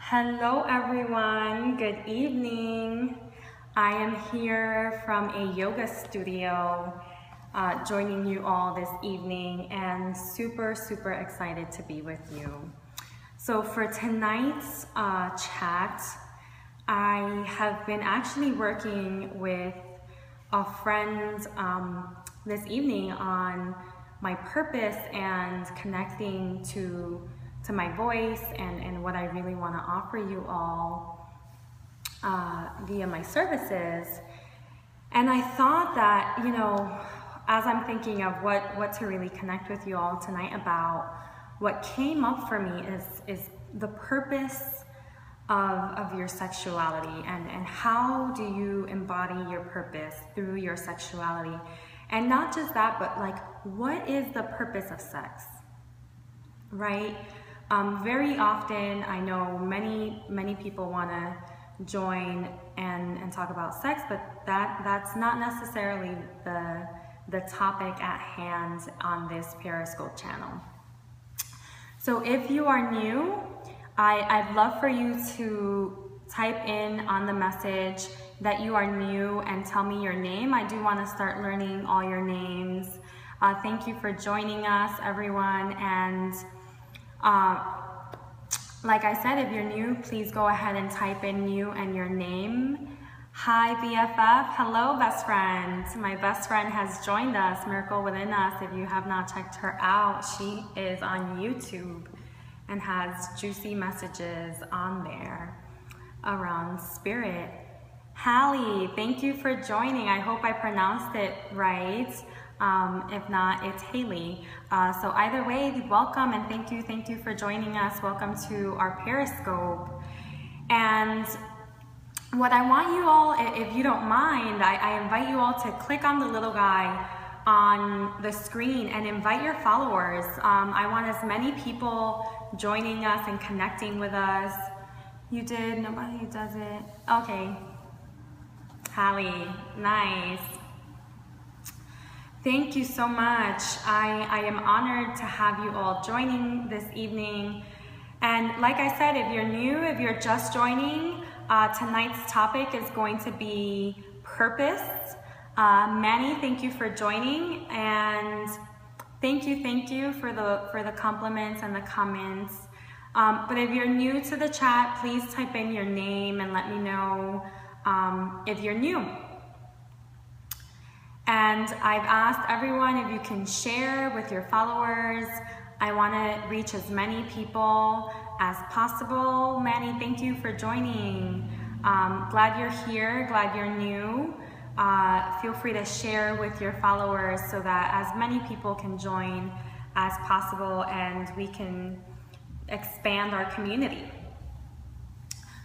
Hello everyone, good evening. I am here from a yoga studio joining you all this evening and super excited to be with you. So for tonight's chat, I have been actually working with a friend this evening on my purpose and connecting to my voice and what I really want to offer you all via my services. And I thought that, you know, as I'm thinking of what to really connect with you all tonight about, what came up for me is the purpose of your sexuality and how do you embody your purpose through your sexuality. And not just that, but like, what is the purpose of sex, right? Very often, I know many people want to join and talk about sex, but that's not necessarily the topic at hand on this Periscope channel. So if you are new, I'd love for you to type in on the message that you are new and tell me your name. I do want to start learning all your names. Thank you for joining us, everyone. And like I said, if you're new, please go ahead and type in new and your name. Hi, BFF. Hello, best friend. My best friend has joined us, Miracle Within Us. If you have not checked her out, she is on YouTube and has juicy messages on there around spirit. Hallie, thank you for joining. I hope I pronounced it right. If not, it's Haley. So either way, welcome and thank you for joining us. Welcome to our Periscope. And what I want you all, if you don't mind, I invite you all to click on the little guy on the screen and invite your followers. I want as many people joining us and connecting with us. You did? Nobody does it? Okay. Hallie, nice. Thank you so much. I am honored to have you all joining this evening. And like I said, if you're new, if you're just joining, tonight's topic is going to be purpose. Manny, thank you for joining, and thank you for the compliments and the comments. But if you're new to the chat, please type in your name and let me know if you're new. And I've asked everyone if you can share with your followers. I want to reach as many people as possible. Manny, thank you for joining. Glad you're here, glad you're new. Feel free to share with your followers so that as many people can join as possible and we can expand our community.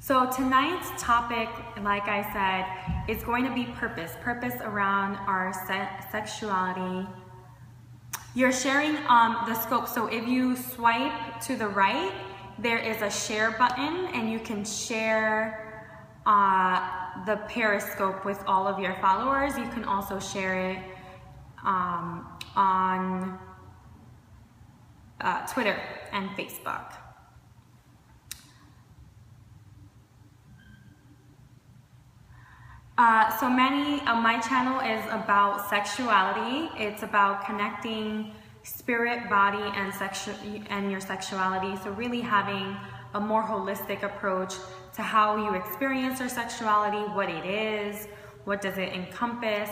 So tonight's topic, like I said, is going to be purpose around our sexuality. You're sharing the scope, so if you swipe to the right, there is a share button and you can share the Periscope with all of your followers. You can also share it on Twitter and Facebook. So my channel is about sexuality. It's about connecting spirit, body, and your sexuality. So really having a more holistic approach to how you experience your sexuality, what it is, what does it encompass,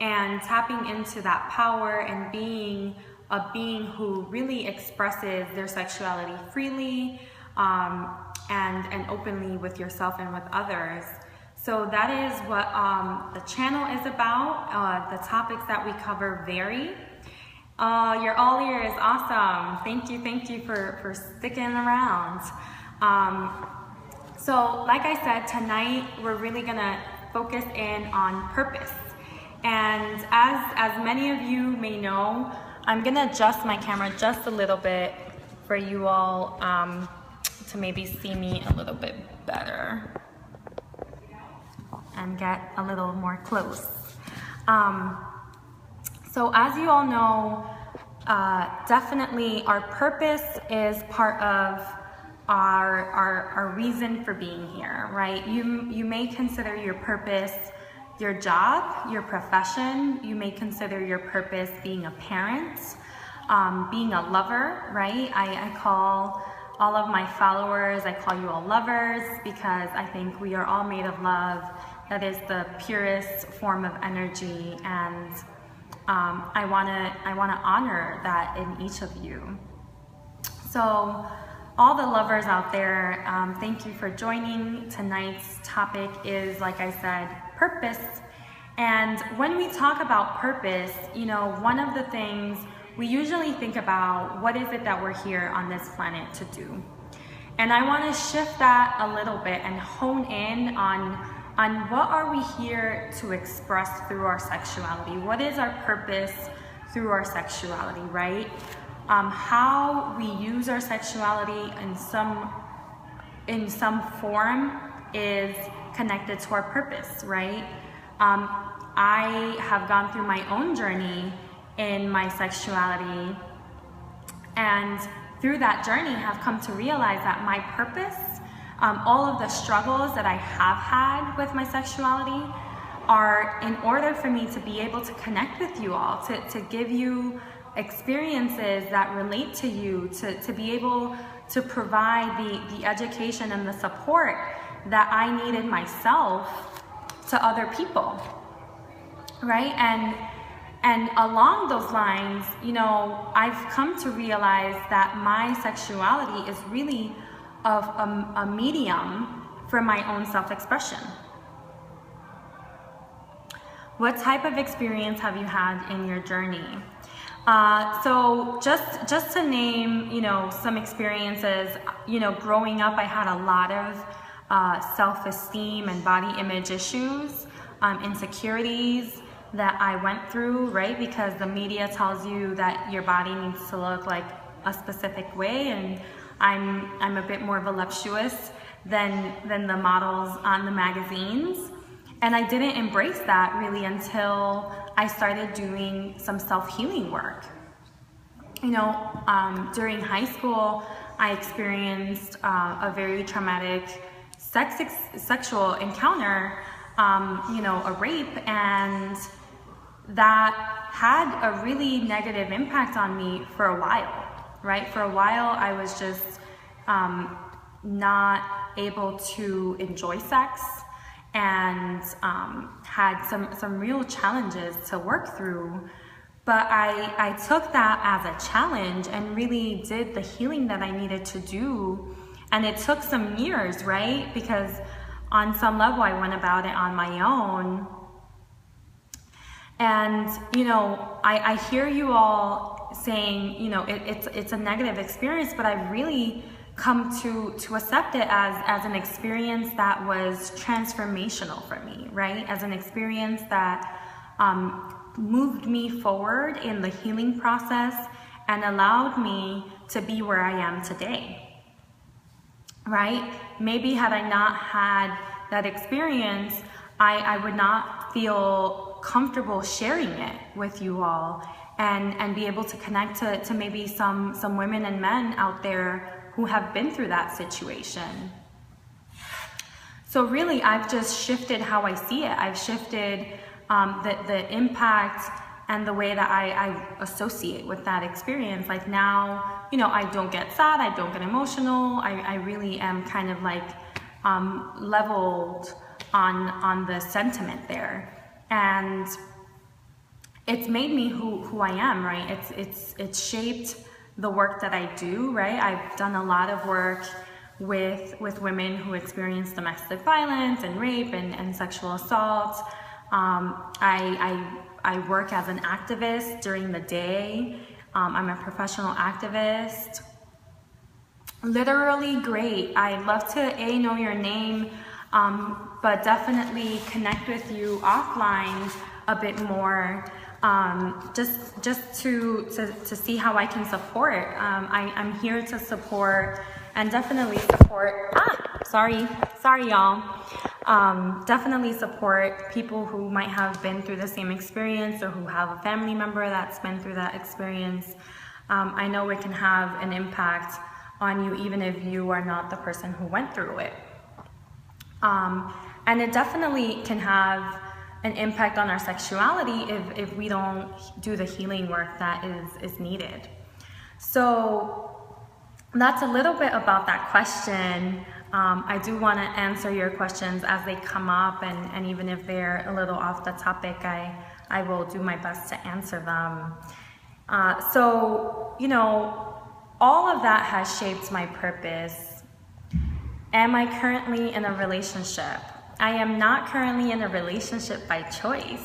and tapping into that power and being a being who really expresses their sexuality freely and openly with yourself and with others. So that is what the channel is about. The topics that we cover vary. Your all ears, awesome. Thank you for sticking around. So like I said, tonight we're really gonna focus in on purpose. And as many of you may know, I'm gonna adjust my camera just a little bit for you all to maybe see me a little bit better and get a little more close. So as you all know, definitely our purpose is part of our reason for being here, right? You may consider your purpose your job, your profession. You may consider your purpose being a parent, being a lover, right? I call all of my followers, I call you all lovers, because I think we are all made of love. That is the purest form of energy, and I wanna honor that in each of you. So all the lovers out there, thank you for joining. Tonight's topic is, like I said, purpose. And when we talk about purpose, you know, one of the things we usually think about, what is it that we're here on this planet to do? And I want to shift that a little bit and hone in on what are we here to express through our sexuality? What is our purpose through our sexuality, right? How we use our sexuality in some form is connected to our purpose, right? I have gone through my own journey in my sexuality, and through that journey have come to realize that my purpose, all of the struggles that I have had with my sexuality, are in order for me to be able to connect with you all, to give you experiences that relate to you, to be able to provide the education and the support that I needed myself to other people, right? And along those lines, you know, I've come to realize that my sexuality is really of a medium for my own self-expression. What type of experience have you had in your journey? So just to name, you know, some experiences, you know, growing up, I had a lot of self-esteem and body image issues, insecurities that I went through, right? Because the media tells you that your body needs to look like a specific way, and I'm a bit more voluptuous than the models on the magazines. And I didn't embrace that really until I started doing some self-healing work. You know, during high school, I experienced a very traumatic sexual encounter, you know, a rape, and that had a really negative impact on me for a while, right? For a while, I was just not able to enjoy sex, and had some real challenges to work through. But I took that as a challenge and really did the healing that I needed to do. And it took some years, right? Because on some level, I went about it on my own. And, you know, I hear you all saying, you know, it's a negative experience, but I've really come to accept it as an experience that was transformational for me, right? As an experience that moved me forward in the healing process and allowed me to be where I am today, right? Maybe had I not had that experience, I would not feel comfortable sharing it with you all and be able to connect to maybe some women and men out there who have been through that situation. So really, I've just shifted how I see it. I've shifted the impact and the way that I associate with that experience. Like now, you know, I don't get sad, I don't get emotional. I really am kind of like leveled on the sentiment there. And it's made me who I am, right? It's shaped the work that I do, right? I've done a lot of work with women who experience domestic violence and rape and sexual assault. I work as an activist during the day. I'm a professional activist. Literally great. I'd love to know your name, but definitely connect with you offline a bit more. Just to see how I can support. I'm here to support and definitely support, sorry y'all. Definitely support people who might have been through the same experience or who have a family member that's been through that experience. I know it can have an impact on you, even if you are not the person who went through it. And it definitely can have an impact on our sexuality if we don't do the healing work that is needed. So that's a little bit about that question. I do want to answer your questions as they come up, and even if they're a little off the topic, I will do my best to answer them. So, you know, all of that has shaped my purpose. Am I currently in a relationship? I am not currently in a relationship by choice.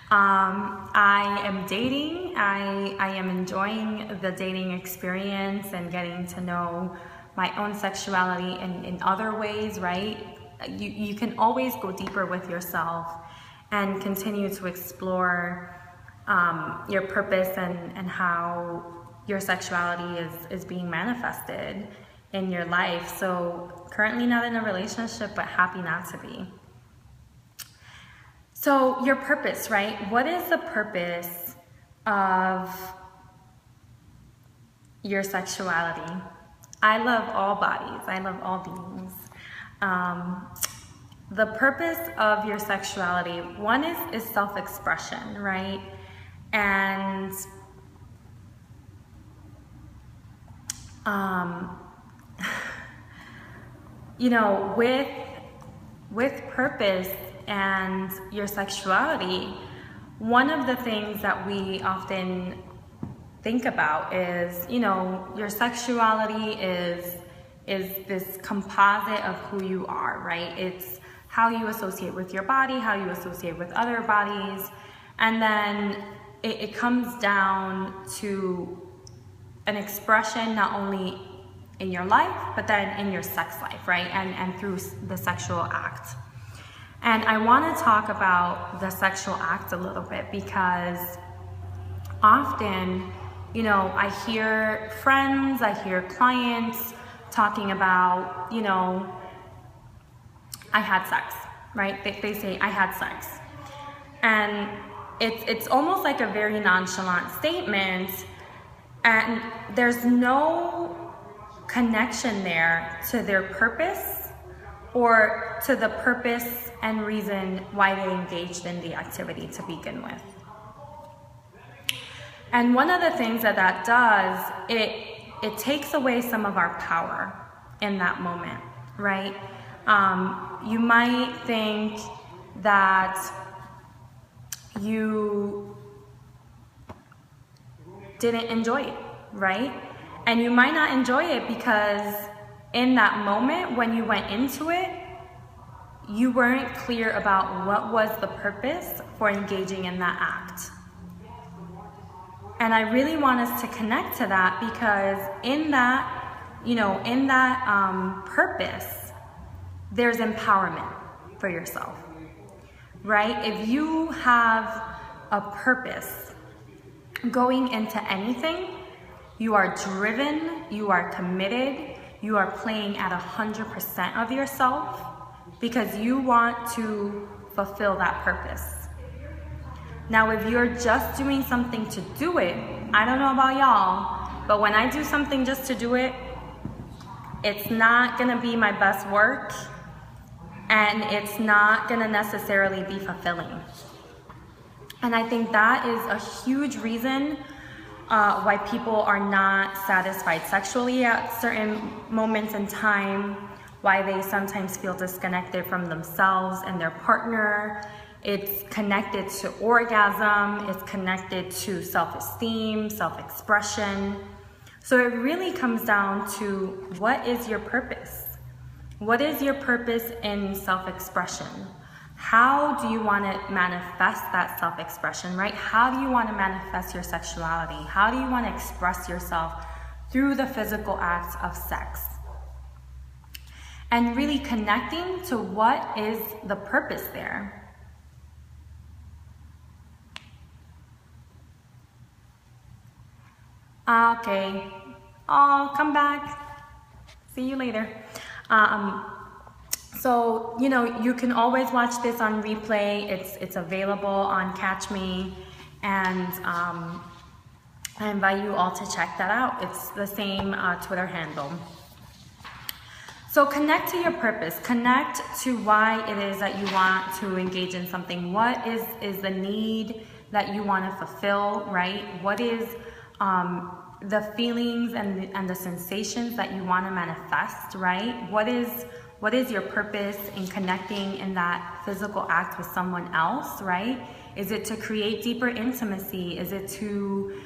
I am dating. I am enjoying the dating experience and getting to know my own sexuality in other ways, right? You can always go deeper with yourself and continue to explore your purpose and how your sexuality is being manifested in your life. So currently not in a relationship, but happy not to be. So your purpose, right? What is the purpose of your sexuality? I love all bodies. I love all beings. The purpose of your sexuality, one is self-expression, right? And you know, with purpose and your sexuality, one of the things that we often think about is, you know, your sexuality is this composite of who you are, right? It's how you associate with your body, how you associate with other bodies, and then it comes down to an expression not only in your life, but then in your sex life, right? And through the sexual act. And I want to talk about the sexual act a little bit, because often, you know, I hear friends, I hear clients talking about, you know, I had sex, right? They say, I had sex. And it's almost like a very nonchalant statement, and there's no connection there to their purpose or to the purpose and reason why they engaged in the activity to begin with. And one of the things that does, it takes away some of our power in that moment, right? You might think that you didn't enjoy it, right? And you might not enjoy it because in that moment when you went into it, you weren't clear about what was the purpose for engaging in that act. And I really want us to connect to that, because in that, you know, in that purpose, there's empowerment for yourself, right? If you have a purpose going into anything, you are driven, you are committed, you are playing at 100% of yourself because you want to fulfill that purpose. Now, if you're just doing something to do it, I don't know about y'all, but when I do something just to do it, it's not gonna be my best work, and it's not gonna necessarily be fulfilling. And I think that is a huge reason why people are not satisfied sexually at certain moments in time, why they sometimes feel disconnected from themselves and their partner. It's connected to orgasm, it's connected to self-esteem, self-expression. So it really comes down to, what is your purpose? What is your purpose in self-expression? How do you want to manifest that self-expression, right? How do you want to manifest your sexuality? How do you want to express yourself through the physical acts of sex? And really connecting to what is the purpose there. Okay, I'll come back. See you later. So, you know, you can always watch this on replay. It's available on Catch Me, and I invite you all to check that out. It's the same Twitter handle. So connect to your purpose. Connect to why it is that you want to engage in something. What is the need that you want to fulfill, right? What is the feelings and the sensations that you want to manifest, right? What is your purpose in connecting in that physical act with someone else, right? Is it to create deeper intimacy? Is it to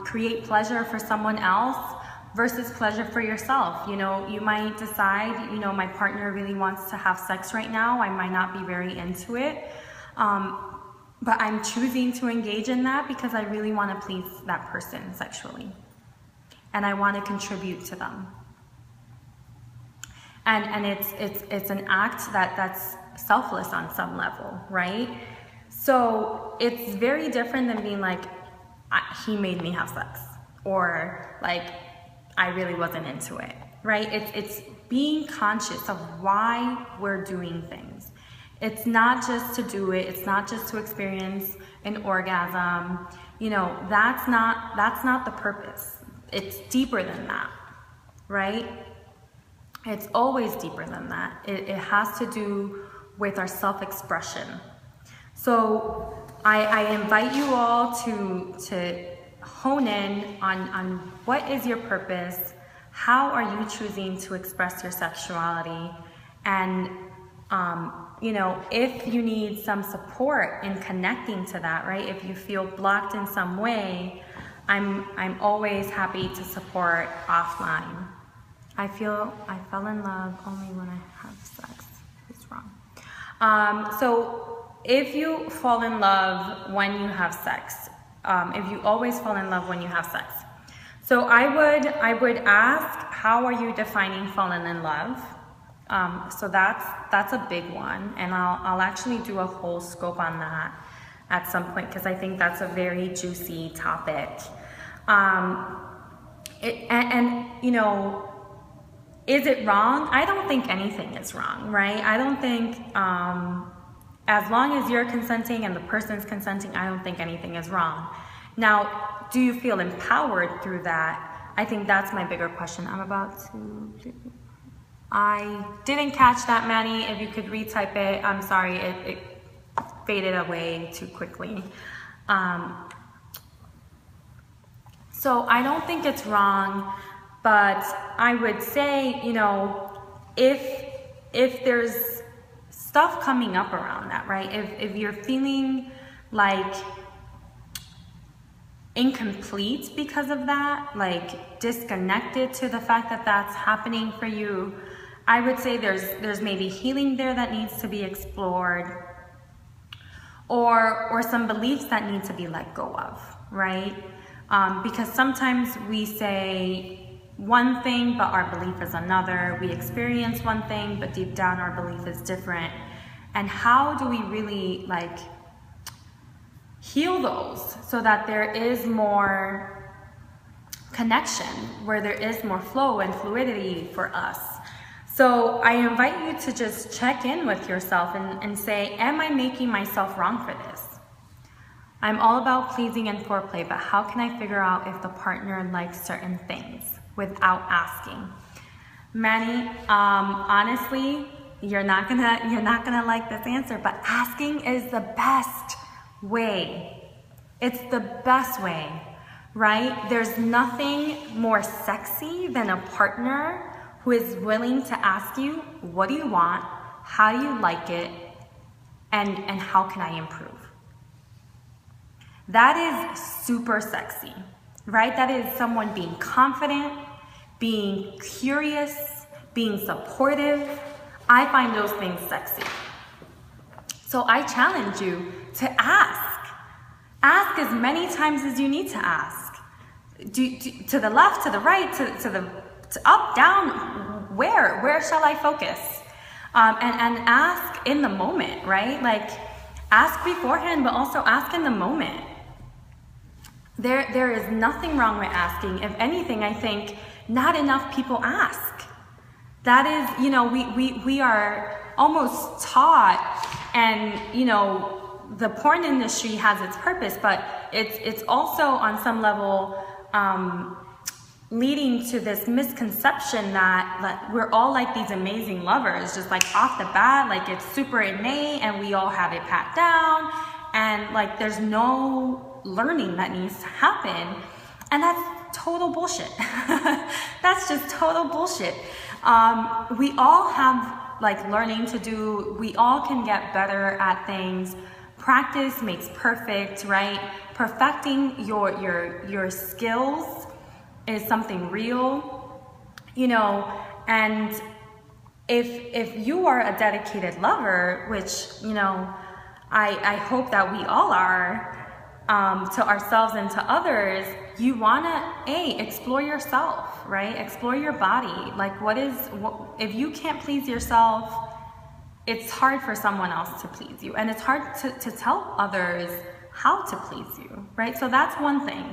create pleasure for someone else versus pleasure for yourself? You know, you might decide, you know, my partner really wants to have sex right now. I might not be very into it. But I'm choosing to engage in that because I really want to please that person sexually. And I want to contribute to them. And it's an act that's selfless on some level, right? So it's very different than being like, he made me have sex, or like, I really wasn't into it, right? It's being conscious of why we're doing things. It's not just to do it. It's not just to experience an orgasm. You know, that's not the purpose. It's deeper than that, right? It's always deeper than that. It has to do with our self-expression. So I invite you all to hone in on what is your purpose, how are you choosing to express your sexuality, and you know, if you need some support in connecting to that, right? If you feel blocked in some way, I'm always happy to support offline. I fell in love only when I have sex. It's wrong. So if you fall in love when you have sex, if you always fall in love when you have sex, so I would ask, how are you defining falling in love? So that's a big one, and I'll actually do a whole scope on that at some point because I think that's a very juicy topic. And you know, is it wrong? I don't think anything is wrong, right? I don't think, as long as you're consenting and the person's consenting, I don't think anything is wrong. Now, do you feel empowered through that? I think that's my bigger question. I didn't catch that, Manny. If you could retype it, I'm sorry, it faded away too quickly. So I don't think it's wrong, but I would say, you know, if there's stuff coming up around that, right? If you're feeling like incomplete because of that, like disconnected to the fact that that's happening for you, I would say there's maybe healing there that needs to be explored, or some beliefs that need to be let go of, right? Because sometimes we say one thing, but our belief is another. We experience one thing, but deep down our belief is different. And how do we really like heal those so that there is more connection, where there is more flow and fluidity for us? So I invite you to just check in with yourself and say, am I making myself wrong for this? I'm all about pleasing and foreplay, but how can I figure out if the partner likes certain things without asking? Manny, honestly, you're not gonna like this answer, but asking is the best way. It's the best way, right? There's nothing more sexy than a partner who is willing to ask you, what do you want? How do you like it? And how can I improve? That is super sexy, right? That is someone being confident, being curious, being supportive. I find those things sexy. So I challenge you to ask. Ask as many times as you need to ask. To the left, to the right, to up, down, where shall I focus? And ask in the moment, right? Like, ask beforehand, but also ask in the moment. There is nothing wrong with asking. If anything, I think not enough people ask. That is, you know, we are almost taught and, you know, the porn industry has its purpose, but it's also on some level leading to this misconception that we're all like these amazing lovers, just like off the bat, like it's super innate and we all have it pat down, and like there's no learning that needs to happen. And that's total bullshit. That's just total bullshit. We all have like learning to do. We all can get better at things. Practice makes perfect, right? Perfecting your skills is something real, you know. And if you are a dedicated lover, which, you know, I hope that we all are, to ourselves and to others, you want to explore yourself, right? Explore your body. Like if you can't please yourself, it's hard for someone else to please you, and it's hard to tell others how to please you, right? So that's one thing,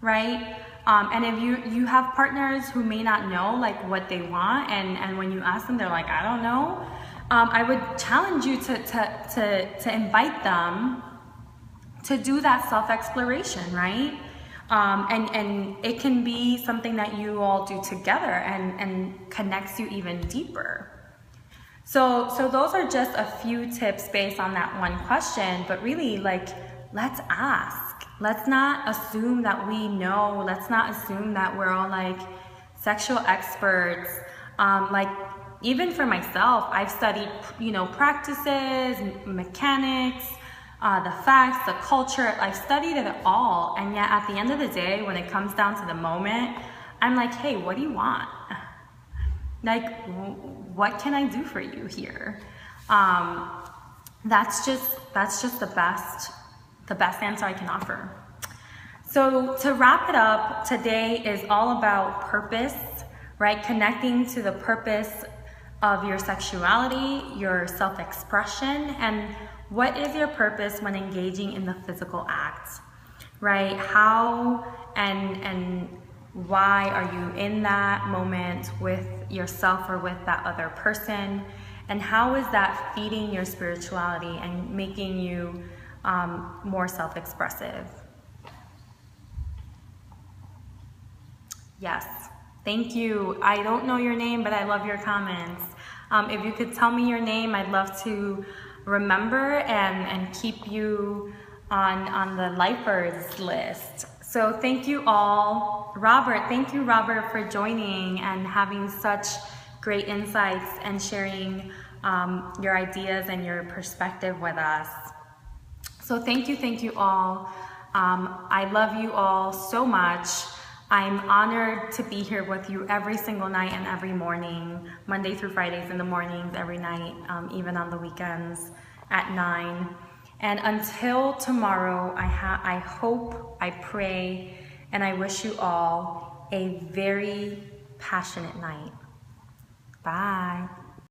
right? And if you have partners who may not know like what they want, and when you ask them, they're like, I don't know, I would challenge you to invite them to do that self-exploration, right? And it can be something that you all do together and connects you even deeper. So those are just a few tips based on that one question, but really, like, let's ask. Let's not assume that we know. Let's not assume that we're all like sexual experts. Like, even for myself, I've studied, you know, practices, mechanics, the facts, the culture. I've studied it all, and yet at the end of the day, when it comes down to the moment, I'm like, hey, what do you want? Like, what can I do for you here? That's just the best answer I can offer. So to wrap it up, today is all about purpose, right? Connecting to the purpose of your sexuality, your self-expression, and what is your purpose when engaging in the physical act, right? How and why are you in that moment with yourself or with that other person? And how is that feeding your spirituality and making you more self-expressive? Yes, thank you. I don't know your name, but I love your comments. If you could tell me your name, I'd love to remember and keep you on the lifers list. So thank you all. Robert, thank you, Robert, for joining and having such great insights and sharing your ideas and your perspective with us. So thank you all. I love you all so much. I'm honored to be here with you every single night and every morning, Monday through Fridays in the mornings, every night, even on the weekends at 9. And until tomorrow, I hope, I pray, and I wish you all a very passionate night. Bye.